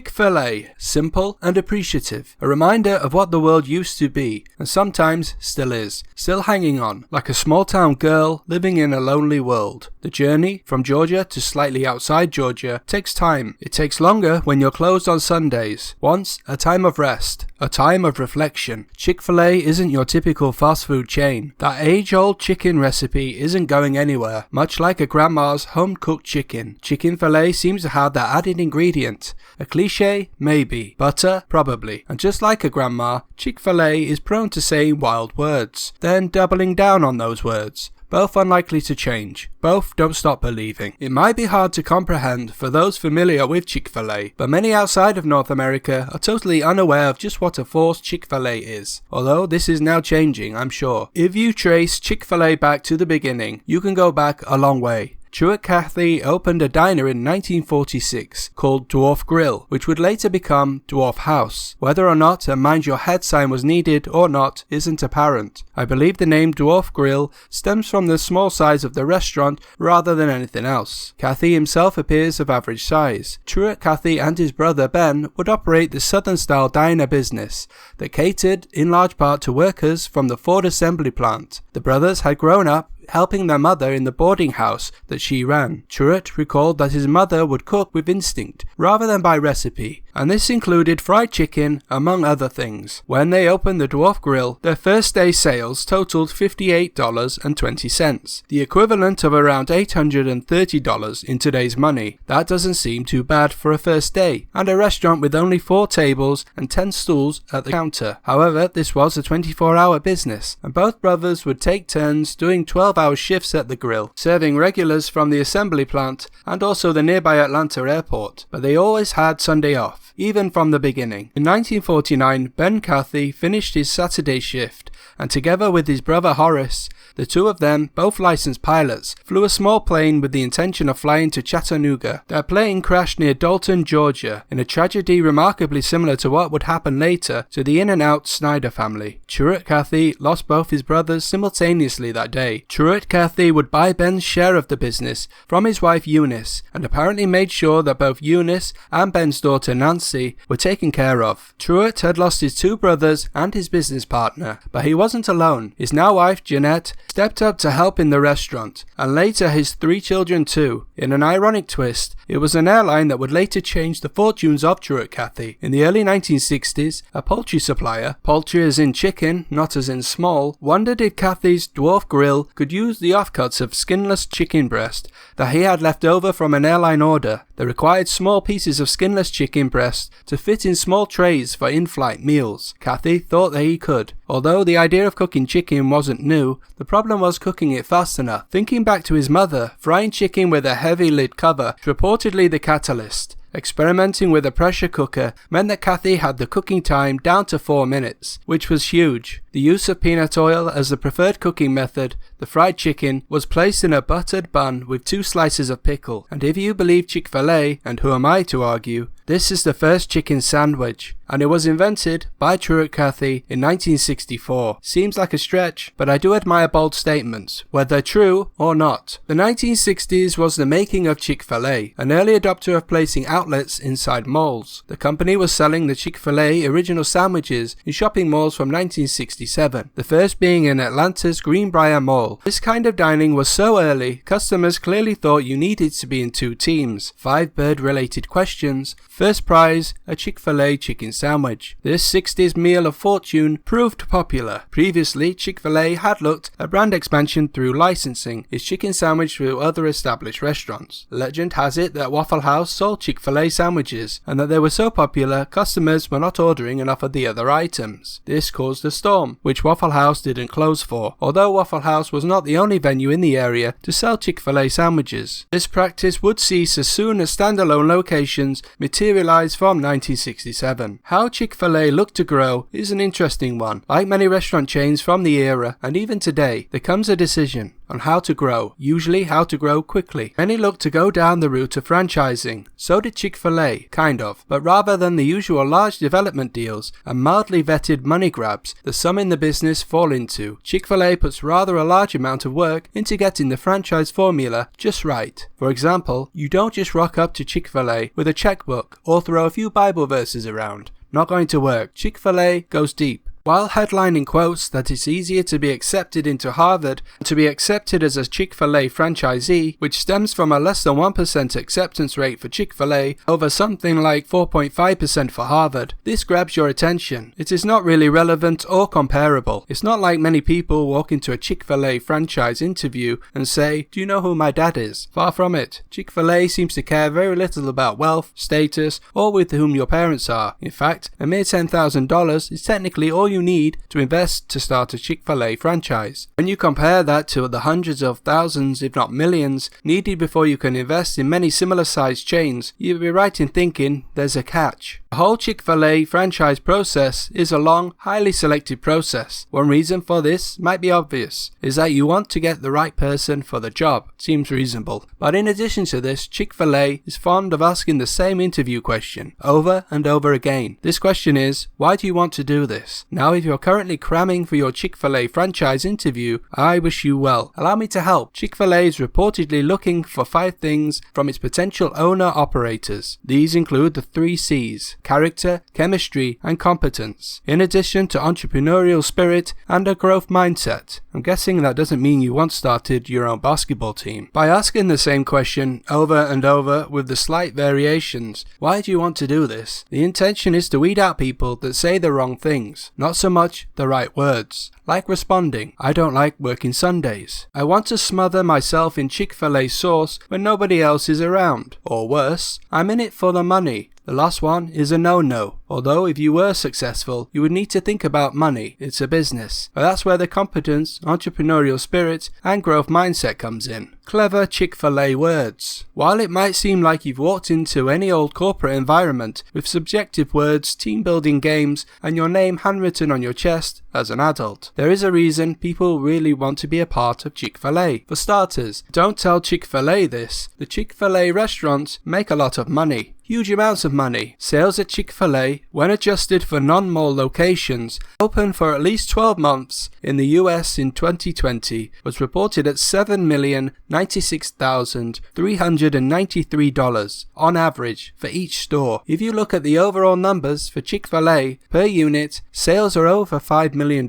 Chick-fil-A, simple and appreciative, a reminder of what the world used to be, and sometimes still is, still hanging on, like a small-town girl living in a lonely world. The journey from Georgia to slightly outside Georgia takes time. It takes longer when you're closed on Sundays. Once, a time of rest, a time of reflection. Chick-fil-A isn't your typical fast food chain. That age-old chicken recipe isn't going anywhere, much like a grandma's home-cooked chicken. Chicken-fil-A seems to have that added ingredient. A cliche? Maybe. Butter? Probably. And just like a grandma, Chick-fil-A is prone to saying wild words, then doubling down on those words. Both unlikely to change. Both don't stop believing. It might be hard to comprehend for those familiar with Chick-fil-A, but many outside of North America are totally unaware of just what a force Chick-fil-A is. Although this is now changing, I'm sure. If you trace Chick-fil-A back to the beginning, you can go back a long way. Truett Cathy opened a diner in 1946 called Dwarf Grill, which would later become Dwarf House. Whether or not a Mind Your Head sign was needed or not isn't apparent. I believe the name Dwarf Grill stems from the small size of the restaurant rather than anything else. Cathy himself appears of average size. Truett Cathy and his brother Ben would operate the Southern-style diner business that catered in large part to workers from the Ford assembly plant. The brothers had grown up helping their mother in the boarding house that she ran. Truett recalled that his mother would cook with instinct rather than by recipe, and this included fried chicken among other things. When they opened the Dwarf Grill, their first day sales totaled $58.20, the equivalent of around $830 in today's money. That doesn't seem too bad for a first day, and a restaurant with only 4 tables and 10 stools at the counter. However, this was a 24-hour business, and both brothers would take turns doing 12-hour shifts at the grill, serving regulars from the assembly plant and also the nearby Atlanta airport, but they always had Sunday off, even from the beginning. In 1949, Ben Cathy finished his Saturday shift, and together with his brother Horace, the two of them, both licensed pilots, flew a small plane with the intention of flying to Chattanooga. Their plane crashed near Dalton, Georgia, in a tragedy remarkably similar to what would happen later to the in-and-out Snyder family. Truett Cathy lost both his brothers simultaneously that day. Truett Cathy would buy Ben's share of the business from his wife Eunice, and apparently made sure that both Eunice and Ben's daughter Nancy were taken care of. Truett had lost his 2 brothers and his business partner, but he wasn't alone. His now wife Jeanette stepped up to help in the restaurant, and later his 3 children too. In an ironic twist, it was an airline that would later change the fortunes of Truett Cathy. In the early 1960s, a poultry supplier, poultry as in chicken, not as in small, wondered if Cathy's Dwarf Grill could use the offcuts of skinless chicken breast that he had left over from an airline order. They required small pieces of skinless chicken breast to fit in small trays for in-flight meals. Cathy thought that he could. Although the idea of cooking chicken wasn't new, the problem was cooking it fast enough. Thinking back to his mother, frying chicken with a heavy lid cover was reportedly the catalyst. Experimenting with a pressure cooker meant that Cathy had the cooking time down to 4 minutes, which was huge. The use of peanut oil as the preferred cooking method, the fried chicken was placed in a buttered bun with 2 slices of pickle, and if you believe Chick-fil-A, and who am I to argue, this is the first chicken sandwich, and it was invented by Truett Cathy in 1964. Seems like a stretch, but I do admire bold statements, whether true or not. The 1960s was the making of Chick-fil-A, an early adopter of placing outlets inside malls. The company was selling the Chick-fil-A original sandwiches in shopping malls from 1967, the first being in Atlanta's Greenbrier Mall. This kind of dining was so early, customers clearly thought you needed to be in 2 teams. 5 bird-related questions. First prize, a Chick-fil-A chicken sandwich. This 60s meal of fortune proved popular. Previously, Chick-fil-A had looked at brand expansion through licensing its chicken sandwich through other established restaurants. Legend has it that Waffle House sold Chick-fil-A sandwiches, and that they were so popular, customers were not ordering enough of the other items. This caused a storm, which Waffle House didn't close for, although Waffle House was not the only venue in the area to sell Chick-fil-A sandwiches. This practice would cease as soon as standalone locations materialized from 1967. How Chick-fil-A looked to grow is an interesting one. Like many restaurant chains from the era, and even today, there comes a decision. on how to grow, usually how to grow quickly. Many look to go down the route of franchising. So did Chick-fil-A, kind of. But rather than the usual large development deals and mildly vetted money grabs that some in the business fall into, Chick-fil-A puts rather a large amount of work into getting the franchise formula just right. For example, you don't just rock up to Chick-fil-A with a checkbook or throw a few Bible verses around. Not going to work. Chick-fil-A goes deep. While headlining quotes that it's easier to be accepted into Harvard than to be accepted as a Chick-fil-A franchisee, which stems from a less than 1% acceptance rate for Chick-fil-A over something like 4.5% for Harvard, this grabs your attention. It is not really relevant or comparable. It's not like many people walk into a Chick-fil-A franchise interview and say, "Do you know who my dad is?" Far from it. Chick-fil-A seems to care very little about wealth, status, or with whom your parents are. In fact, a mere $10,000 is technically all you need to invest to start a Chick-fil-A franchise. When you compare that to the hundreds of thousands, if not millions, needed before you can invest in many similar sized chains, you'll be right in thinking there's a catch. The whole Chick-fil-A franchise process is a long, highly selective process. One reason for this might be obvious, is that you want to get the right person for the job. Seems reasonable. But in addition to this, Chick-fil-A is fond of asking the same interview question over and over again. This question is, why do you want to do this? Now, if you're currently cramming for your Chick-fil-A franchise interview, I wish you well. Allow me to help. Chick-fil-A is reportedly looking for 5 things from its potential owner-operators. These include the 3 C's: character, chemistry, and competence, in addition to entrepreneurial spirit and a growth mindset. I'm guessing that doesn't mean you once started your own basketball team. By asking the same question over and over with the slight variations, why do you want to do this? The intention is to weed out people that say the wrong things, not so much the right words. Like responding, "I don't like working Sundays." "I want to smother myself in Chick-fil-A sauce when nobody else is around." Or worse, "I'm in it for the money." The last one is a no-no. Although if you were successful, you would need to think about money. It's a business. But that's where the competence, entrepreneurial spirit, and growth mindset comes in. Clever Chick-fil-A words. While it might seem like you've walked into any old corporate environment with subjective words, team-building games, and your name handwritten on your chest as an adult, there is a reason people really want to be a part of Chick-fil-A. For starters, don't tell Chick-fil-A this. The Chick-fil-A restaurants make a lot of money. Huge amounts of money. Sales at Chick-fil-A, when adjusted for non-mall locations, open for at least 12 months in the US in 2020, was reported at $7,096,393 on average for each store. If you look at the overall numbers for Chick-fil-A per unit, sales are over $5 million,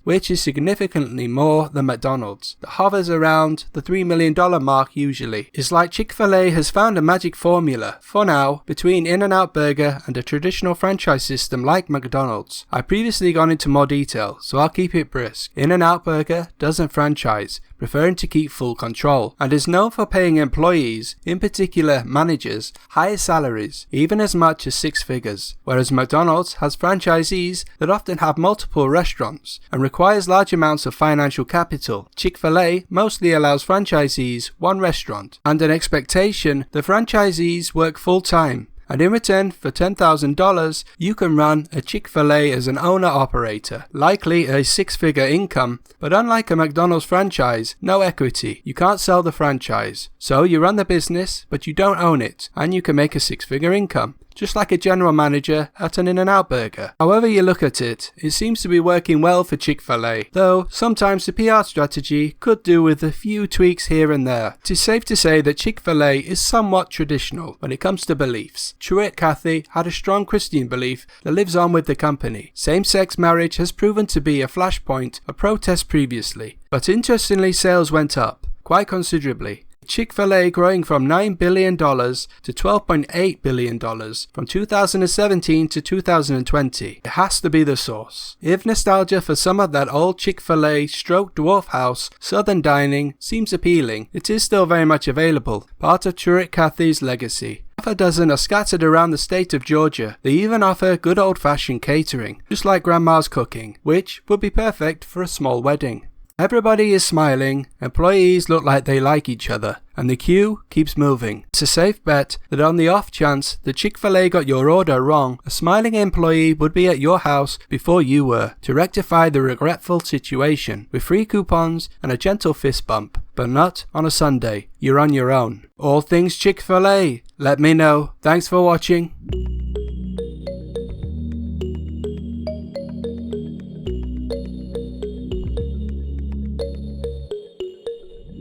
which is significantly more than McDonald's, that hovers around the $3 million mark usually. It's like Chick-fil-A has found a magic formula, for now, between In-N-Out Burger and a traditional franchise system like McDonald's. I've previously gone into more detail, so I'll keep it brisk. In-N-Out Burger doesn't franchise, preferring to keep full control, and is known for paying employees, in particular managers, higher salaries, even as much as 6 figures, whereas McDonald's has franchisees that often have multiple restaurants and requires large amounts of financial capital. Chick-fil-A mostly allows franchisees 1 restaurant and an expectation the franchisees work full-time, and in return for $10,000, you can run a Chick-fil-A as an owner-operator, likely a 6-figure income, but unlike a McDonald's franchise, no equity. You can't sell the franchise, so you run the business, but you don't own it, and you can make a 6-figure income, just like a general manager at an In-N-Out Burger. However you look at it, it seems to be working well for Chick-fil-A, though sometimes the PR strategy could do with a few tweaks here and there. It is safe to say that Chick-fil-A is somewhat traditional when it comes to beliefs. Truett Cathy had a strong Christian belief that lives on with the company. Same-sex marriage has proven to be a flashpoint of protest previously, but interestingly sales went up, quite considerably. Chick-fil-A growing from $9 billion to $12.8 billion from 2017 to 2020. It has to be the source. If nostalgia for some of that old Chick-fil-A stroke Dwarf house southern dining seems appealing, it is still very much available, part of Truett Cathy's legacy. Half a dozen are scattered around the state of Georgia. They even offer good old-fashioned catering, just like Grandma's cooking, which would be perfect for a small wedding. Everybody is smiling, employees look like they like each other, and the queue keeps moving. It's a safe bet that on the off chance that Chick-fil-A got your order wrong, a smiling employee would be at your house before you were to rectify the regretful situation with free coupons and a gentle fist bump. But not on a Sunday. You're on your own. All things Chick-fil-A. Let me know. Thanks for watching.